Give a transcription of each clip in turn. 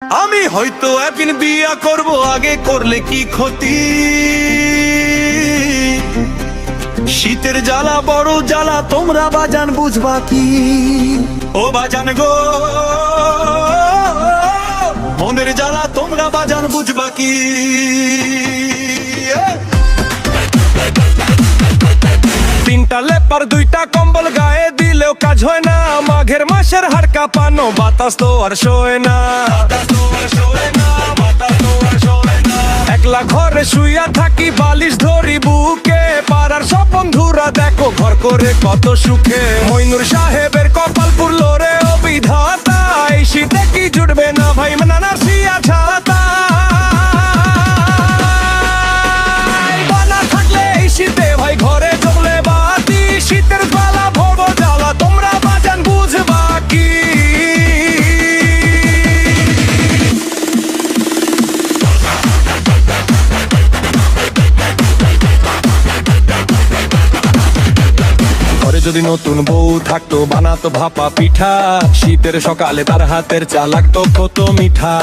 আমি হয়তো একদিন বিয়া করব, আগে করলে কি ক্ষতি? শীতের জ্বালা বড় জ্বালা, তোমরা বাজান বুঝবা কি? ও বাজান গো, মনের জ্বালা তোমরা বাজান বুঝবা কি? তিনটা লেপার দুইটা কম্বল গায়ে দিলেও কাজ হয় না। মাঘের মাসের হাড় কাঁপানো বাতাস তো আর শোয় না। একলা ঘরে শুইয়া থাকি, বালিশ ধরি বুকে। পাড়ার সব বন্ধুরা দেখো ঘর করে কত সুখে। মইনুর সাহেবের কপাল পুরলো রে ও বিধাতা, এই শীতে কি জুটবে না ভাই নানার শিয়া ছাতা। বানা থাকলে এই শীতে ভাই ঘরে জমলে বাতি। শীতের জ্বালা ভব জ্বালা, তোমরা বাজান বুঝবা কি? ঘরে যদি নতুন বউ থাকতো, বানাতো ভাপা পিঠা। শীতের সকালে তার হাতের চা লাগতো কত মিঠা।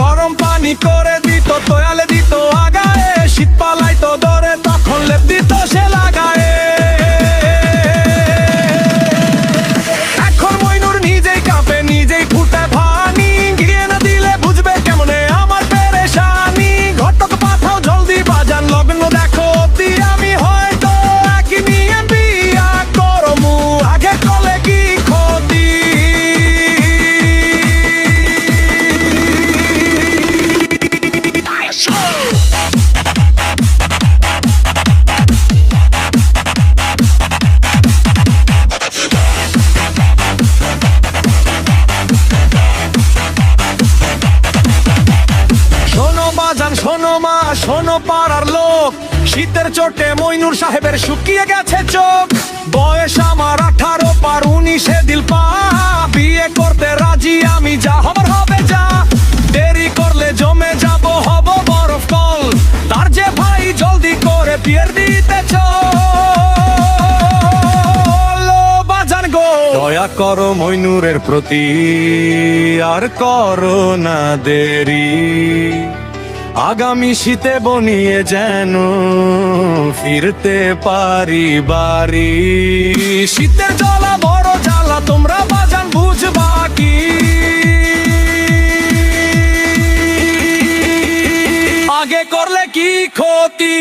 গরম পানি করে দিত, তোয়ালে দিত আগায়ে। শীত পালাইতো দরে, তখন লেপ দিত সে লাগায়ে। এখন মইনুর নিজেই কাঁপে, নিজেই ফুটে পানি। গিয়ে না দিলে বুঝবে কেমনে আমার পেরেশানি। ঘটক পাঠাও জলদি বাজান, লগ্ন দেখো অব্দি। আমি হয়তো একই নিয়ে বিয়া করমু, আগে কলে কি ক্ষতি? শোনো বাজান শোনো মা, শোনো পাড়ার লোক। শীতের চোটে মইনুর সাহেবের শুকিয়ে গেছে চোখ। বয়স আমার 18 পার, 19-এ দিল পা। বিয়ে করতে রাজি আমি, যা হবার হবে যা। দেরি করলে জমে যাব, হব বরফ কল। তার যে ভাই জলদি করে বিয়ের দিতে চল। বাজান গো, দয়া করো মইনুরের প্রতি, আর করো না দেরি। আগামী শীতে বনিয়ে যেন ফিরতে পারি বাড়ি। শীতের জ্বালা বড় জ্বালা, তোমরা বাজান বুঝবা কি? আগে করলে কি ক্ষতি?